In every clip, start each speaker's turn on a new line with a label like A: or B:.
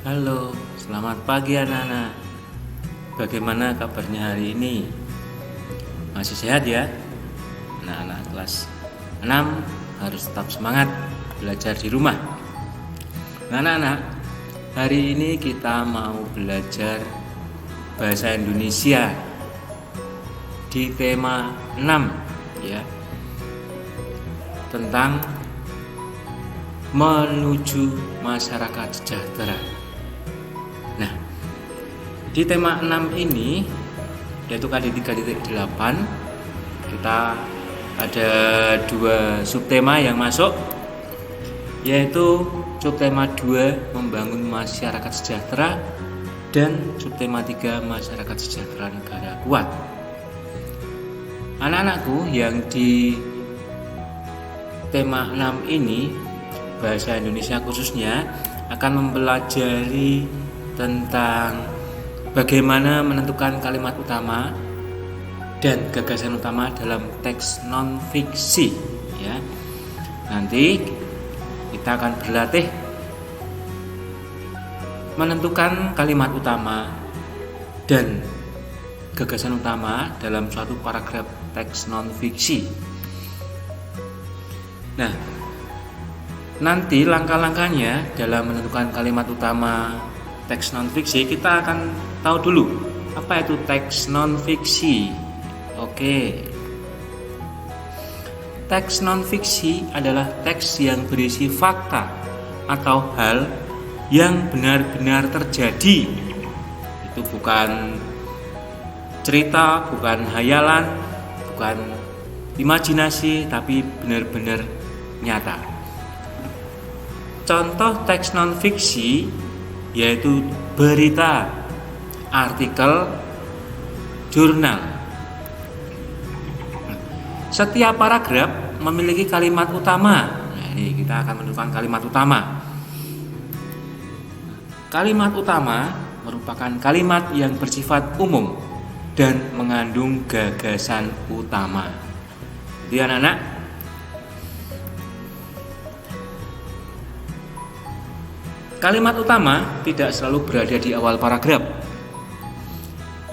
A: Halo, selamat pagi anak-anak. Bagaimana kabarnya hari ini? Masih sehat ya? Anak-anak kelas 6 harus tetap semangat belajar di rumah. Nah, anak-anak, hari ini kita mau belajar bahasa Indonesia di tema 6 ya. Tentang menuju masyarakat sejahtera. Nah, di tema 6 ini yaitu KD3.8 kita ada 2 subtema yang masuk, yaitu subtema 2 membangun masyarakat sejahtera dan subtema 3 masyarakat sejahtera negara kuat. Anak-anakku yang di tema 6 ini bahasa Indonesia khususnya akan mempelajari tentang bagaimana menentukan kalimat utama dan gagasan utama dalam teks non-fiksi ya. Nanti kita akan berlatih menentukan kalimat utama dan gagasan utama dalam suatu paragraf teks non-fiksi. Nah, nanti langkah-langkahnya dalam menentukan kalimat utama teks non-fiksi kita akan tahu dulu apa itu teks non-fiksi. Oke. Teks non-fiksi adalah teks yang berisi fakta atau hal yang benar-benar terjadi. Itu bukan cerita, bukan hayalan, bukan imajinasi, tapi benar-benar nyata. Contoh teks non-fiksi yaitu berita, artikel, jurnal. Setiap paragraf memiliki kalimat utama. Nah, ini kita akan menentukan kalimat utama. Kalimat utama merupakan kalimat yang bersifat umum dan mengandung gagasan utama. Jadi anak-anak, kalimat utama tidak selalu berada di awal paragraf.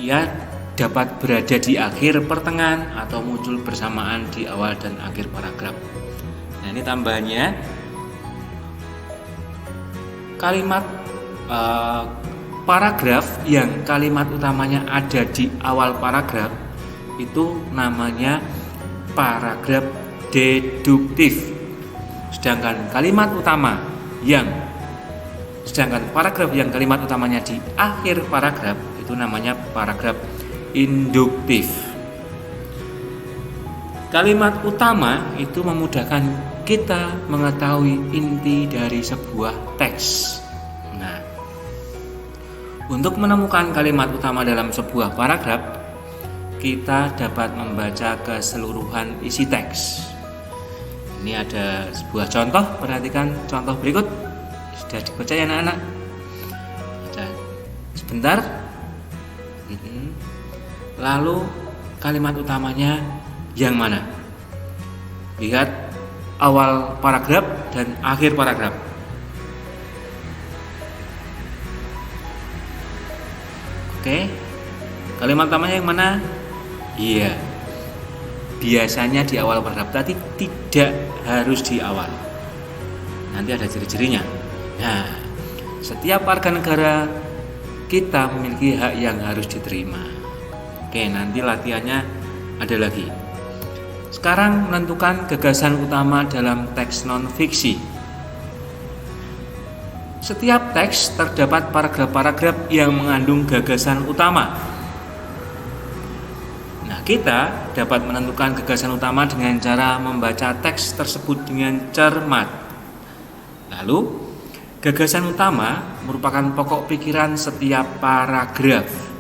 A: Ia dapat berada di akhir, pertengahan, atau muncul bersamaan di awal dan akhir paragraf. Nah, ini tambahannya. Kalimat paragraf yang kalimat utamanya ada di awal paragraf itu namanya paragraf deduktif. Sedangkan paragraf yang kalimat utamanya di akhir paragraf itu namanya paragraf induktif. Kalimat utama itu memudahkan kita mengetahui inti dari sebuah teks. Nah, untuk menemukan kalimat utama dalam sebuah paragraf, kita dapat membaca keseluruhan isi teks. Ini ada sebuah contoh, perhatikan contoh berikut. Sudah dibaca ya anak-anak? Sebentar. Lalu kalimat utamanya yang mana? Lihat awal paragraf dan akhir paragraf. Oke. Kalimat utamanya yang mana? Iya. Biasanya di awal paragraf, tapi tidak harus di awal. Nanti ada ciri-cirinya. Nah, setiap warga negara kita memiliki hak yang harus diterima. Oke, nanti latihannya ada lagi. Sekarang menentukan gagasan utama dalam teks non-fiksi. Setiap teks terdapat paragraf-paragraf yang mengandung gagasan utama. Nah, kita dapat menentukan gagasan utama dengan cara membaca teks tersebut dengan cermat. Lalu, gagasan utama merupakan pokok pikiran setiap paragraf.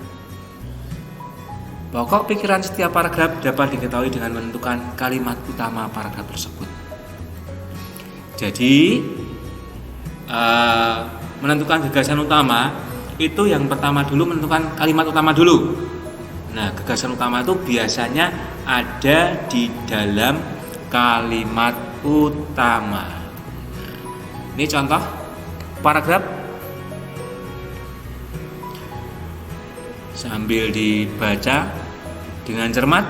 A: Pokok pikiran setiap paragraf dapat diketahui dengan menentukan kalimat utama paragraf tersebut. Jadi, menentukan gagasan utama itu yang pertama dulu menentukan kalimat utama dulu. Nah, gagasan utama itu biasanya ada di dalam kalimat utama. Ini contoh paragraf sambil dibaca dengan cermat,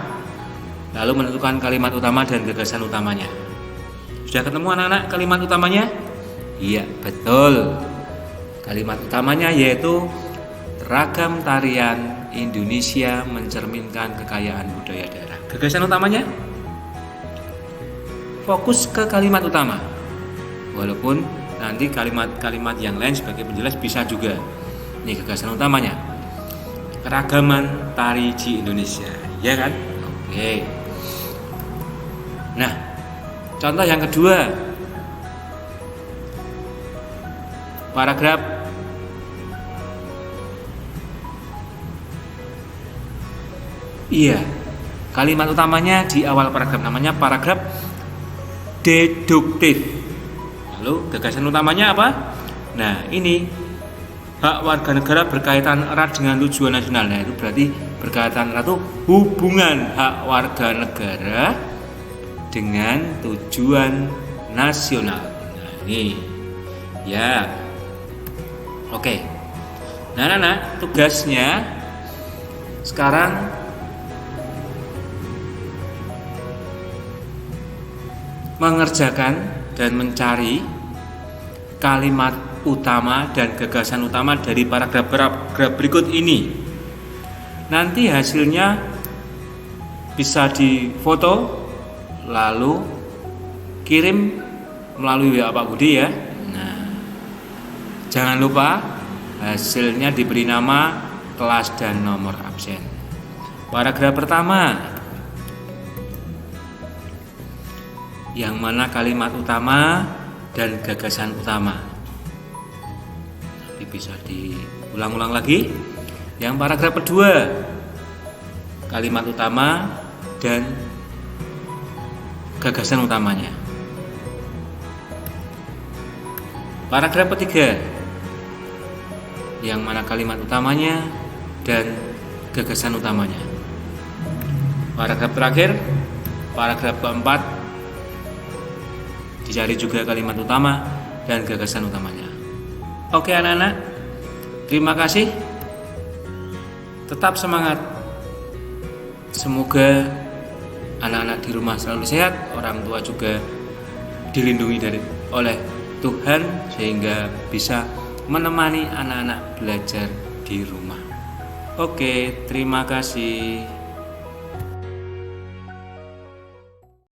A: lalu menentukan kalimat utama dan gagasan utamanya. Sudah ketemu anak-anak kalimat utamanya? Iya, betul. Kalimat utamanya yaitu ragam tarian Indonesia mencerminkan kekayaan budaya daerah. Gagasan utamanya? Fokus ke kalimat utama. Walaupun nanti kalimat-kalimat yang lain sebagai penjelas bisa juga. Ini gagasan utamanya. Keragaman tari di Indonesia, ya kan? Oke. Nah, contoh yang kedua, paragraf kalimat utamanya di awal paragraf namanya paragraf deduktif. Lalu gagasan utamanya apa? Nah, ini hak warga negara berkaitan erat dengan tujuan nasional. Nah, itu berarti berkaitan erat itu hubungan hak warga negara dengan tujuan nasional. Nah, ini ya. Oke. Nah, anak-anak, tugasnya sekarang mengerjakan dan mencari kalimat utama dan gagasan utama dari paragraf berikut ini. Nanti hasilnya bisa difoto lalu kirim melalui WA Pak Budi ya. Nah, jangan lupa hasilnya diberi nama, kelas dan nomor absen. Paragraf pertama, yang mana kalimat utama dan gagasan utama. Bisa diulang-ulang lagi. Yang paragraf kedua, kalimat utama dan gagasan utamanya. Paragraf ketiga, yang mana kalimat utamanya dan gagasan utamanya. Paragraf terakhir, paragraf keempat, dicari juga kalimat utama dan gagasan utamanya. Oke anak-anak, terima kasih. Tetap semangat. Semoga anak-anak di rumah selalu sehat, orang tua juga dilindungi oleh Tuhan sehingga bisa menemani anak-anak belajar di rumah. Oke, terima kasih.